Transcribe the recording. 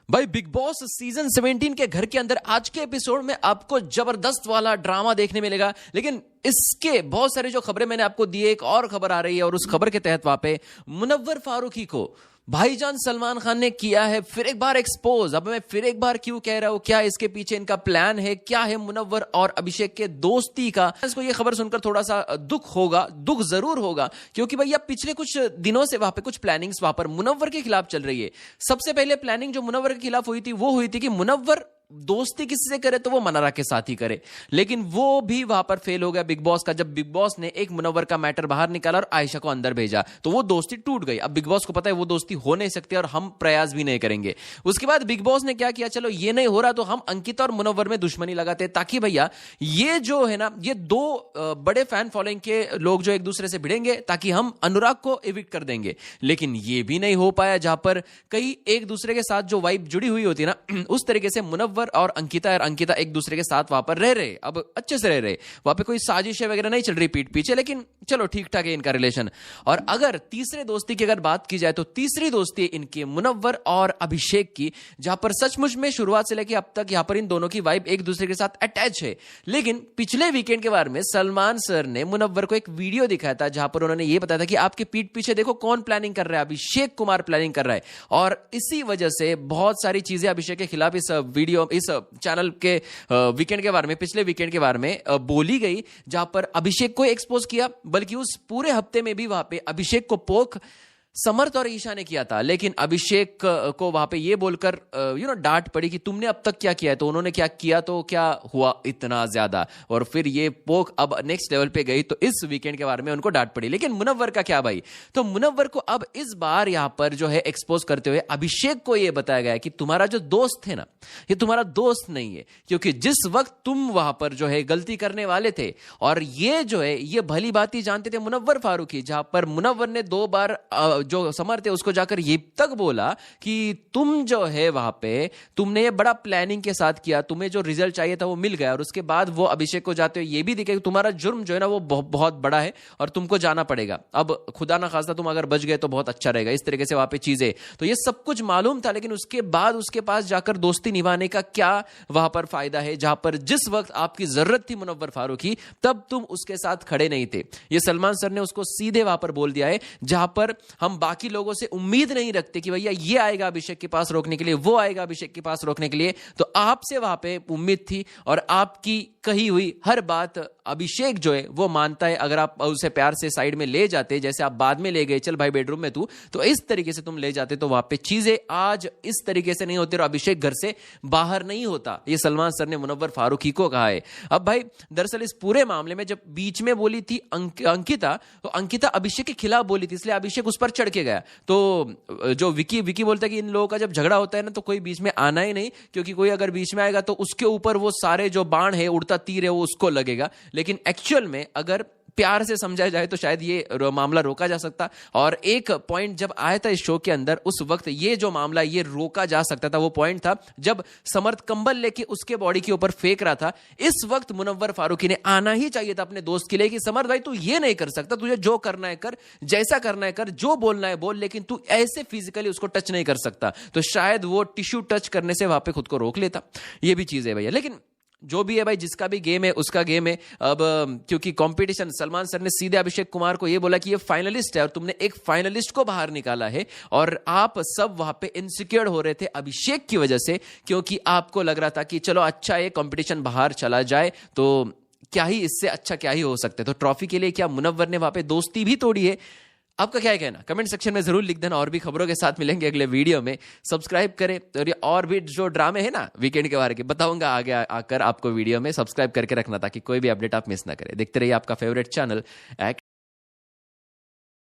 भाई big boss season 17 के घर के अंदर आज के एपिसोड में आपको जबरदस्त वाला ड्रामा देखने मिलेगा। लेकिन इसके बहुत सारी जो खबरें मैंने आपको दी है, एक और खबर आ रही है और उस खबर के तहत वहां पे मुनव्वर फारूकी को भाईजान सलमान खान ने किया है फिर एक बार एक्सपोज। अब मैं फिर एक बार क्यों कह रहा हूं, क्या इसके पीछे इनका प्लान है, क्या है मुनव्वर और अभिषेक के दोस्ती का। इसको ये खबर सुनकर थोड़ा सा दुख होगा, दुख जरूर होगा, क्योंकि भैया पिछले कुछ दिनों से वहां पे कुछ प्लानिंग्स वहां पर मुनव्वर के खिलाफ चल रही है। सबसे पहले प्लानिंग जो मुनव्वर के खिलाफ हुई थी वो हुई थी कि मुनव्वर दोस्ती किसी से करे तो वो मनारा के साथ ही करे, लेकिन वो भी वहां पर फेल हो गया बिग बॉस का। जब बिग बॉस ने एक मुनव्वर का मैटर बाहर निकाला और आयशा को अंदर भेजा तो वो दोस्ती टूट गई। अब बिग बॉस को पता है वो दोस्ती हो नहीं सकती और हम प्रयास भी नहीं करेंगे। उसके बाद बिग बॉस ने क्या किया, चलो ये नहीं हो रहा तो हम अंकिता और मुनव्वर में दुश्मनी लगाते, ताकि भैया ये जो है ना, ये दो बड़े फैन फॉलोइंग के लोग जो एक दूसरे से भिड़ेंगे ताकि हम अनुराग को एविक्ट कर देंगे। लेकिन ये भी नहीं हो पाया, जहां पर कई एक दूसरे के साथ जो वाइब जुड़ी हुई होती है ना, उस तरीके से मुनव्वर और अंकिता एक दूसरे के साथ वहां पर रह रहे, अब अच्छे से रह रहे। वहां पे कोई साजिशें वगैरह नहीं चल रही पीठ पीछे, लेकिन चलो ठीक ठाक है इनका रिलेशन। और अगर तीसरे दोस्ती की अगर बात की जाए तो तीसरी दोस्ती इनकी मुनव्वर और अभिषेक की, जहां पर सचमुच में शुरुआत से लेकर अब तक यहां पर इन दोनों की वाइब एक दूसरे के साथ अटैच है। लेकिन पिछले वीकेंड के बारे में सलमान सर ने मुनव्वर को एक वीडियो दिखाया था, जहां पर उन्होंने ये बताया था कि आपके पीठ पीछे देखो कौन प्लानिंग कर रहा है, अभिषेक कुमार प्लानिंग कर रहा है। और इसी वजह से बहुत सारी चीजें अभिषेक के खिलाफ इस वीडियो, इस चैनल के वीकेंड के बारे में, पिछले वीकेंड के बारे में बोली गई, जहां पर अभिषेक को एक्सपोज किया। बल्कि उस पूरे हफ्ते में भी वहां पे अभिषेक को पोक समर्थ और ईशा ने किया था। लेकिन अभिषेक को वहां पे ये बोलकर डांट पड़ी कि तुमने अब तक क्या किया है, तो उन्होंने क्या किया तो क्या हुआ इतना ज्यादा। और फिर ये पोक अब नेक्स्ट लेवल पे गई, तो इस वीकेंड के बारे में उनको डांट पड़ी। लेकिन मुनव्वर का क्या भाई, तो मुनव्वर को अब इस बार यहां पर जो है एक्सपोज करते हुए अभिषेक को यह बताया गया कि तुम्हारा जो दोस्त है ना, ये तुम्हारा दोस्त नहीं है। क्योंकि जिस वक्त तुम वहां पर जो है गलती करने वाले थे, और ये जो है ये भली बात ही जानते थे मुनव्वर फारूकी, जहां पर मुनव्वर ने 2 बार जो समर्थ है उसको जाकर ये तक बोला कि तुम जो है वहां पे तुमने ये बड़ा प्लानिंग के साथ किया, तुम्हें जो रिजल्ट चाहिए था वो मिल गया। और उसके बाद वो अभिषेक को जाते हुए ये भी दिखे कि तुम्हारा जुर्म जो है ना वो बहुत बड़ा है और तुमको जाना पड़ेगा। अब खुदा ना खास्ता तुम अगर बच गए तो बहुत अच्छा रहेगा। इस तरीके से वहां पे चीजें, तो ये सब कुछ मालूम था। लेकिन उसके बाद उसके पास जाकर दोस्ती निभाने का क्या वहां पर फायदा है, जहां पर जिस वक्त आपकी जरूरत थी मुनव्वर फारूकी, तब तुम उसके साथ खड़े नहीं थे। ये सलमान सर ने उसको सीधे वहां पर बोल दिया है, जहां पर हम बाकी लोगों से उम्मीद नहीं रखते कि भैया ये आएगा अभिषेक के पास रोकने के लिए, वो आएगा अभिषेक के पास रोकने के लिए। तो आपसे वहां पे उम्मीद थी और आपकी कही हुई हर बात अभिषेक जो है वो मानता है। अगर आप उसे प्यार से साइड में ले जाते, जैसे आप बाद में ले गए, चल भाई बेडरूम में तू, तो इस तरीके से तुम ले जाते तो वहां पे चीजें आज इस तरीके से नहीं होती और अभिषेक घर से बाहर नहीं होता। ये सलमान सर ने मुनव्वर फारूकी को कहा है। अब भाई दरअसल इस पूरे मामले में जब बीच में बोली थी अंकिता, तो अंकिता अभिषेक के खिलाफ बोली थी, इसलिए अभिषेक उस पर चढ़ के गया। तो जो विकी बोलता है कि इन लोगों का जब झगड़ा होता है ना तो कोई बीच में आना ही नहीं, क्योंकि कोई अगर बीच में आएगा तो उसके ऊपर वो सारे जो बाण है, उड़ता तीर है, वो उसको लगेगा। लेकिन एक्चुअल में अगर प्यार से समझाया जाए तो शायद ये मामला रोका जा सकता। और एक पॉइंट जब आया था इस शो के अंदर, उस वक्त ये जो मामला ये रोका जा सकता था। वो पॉइंट था जब समर्थ कंबल लेके उसके बॉडी के ऊपर फेंक रहा था। इस वक्त मुनव्वर फारूकी ने आना ही चाहिए था अपने दोस्त के लिए कि समर्थ भाई तू ये नहीं कर सकता, तुझे जो करना है कर, जैसा करना है कर, जो बोलना है बोल, लेकिन तू ऐसे फिजिकली उसको टच नहीं कर सकता। तो शायद वो टिश्यू टच करने से वहां पे खुद को रोक लेता। ये भी चीज है भैया। लेकिन जो भी है भाई, जिसका भी गेम है उसका गेम है। अब क्योंकि कंपटीशन, सलमान सर ने सीधे अभिषेक कुमार को ये बोला कि ये फाइनलिस्ट है और तुमने एक फाइनलिस्ट को बाहर निकाला है, और आप सब वहां पे इनसिक्योर हो रहे थे अभिषेक की वजह से, क्योंकि आपको लग रहा था कि चलो अच्छा ये कंपटीशन बाहर चला जाए तो क्या ही इससे अच्छा क्या ही हो सकता है। तो ट्रॉफी के लिए क्या मुनव्वर ने वहां पे दोस्ती भी तोड़ी है? आपका क्या कहना, कमेंट सेक्शन में जरूर लिख देना। और भी खबरों के साथ मिलेंगे अगले वीडियो में। सब्सक्राइब करें, और भी जो ड्रामे है ना वीकेंड के बारे के बताऊंगा आगे आकर आपको वीडियो में। सब्सक्राइब करके रखना ताकि कोई भी अपडेट आप मिस ना करें। देखते रहिए आपका फेवरेट चैनल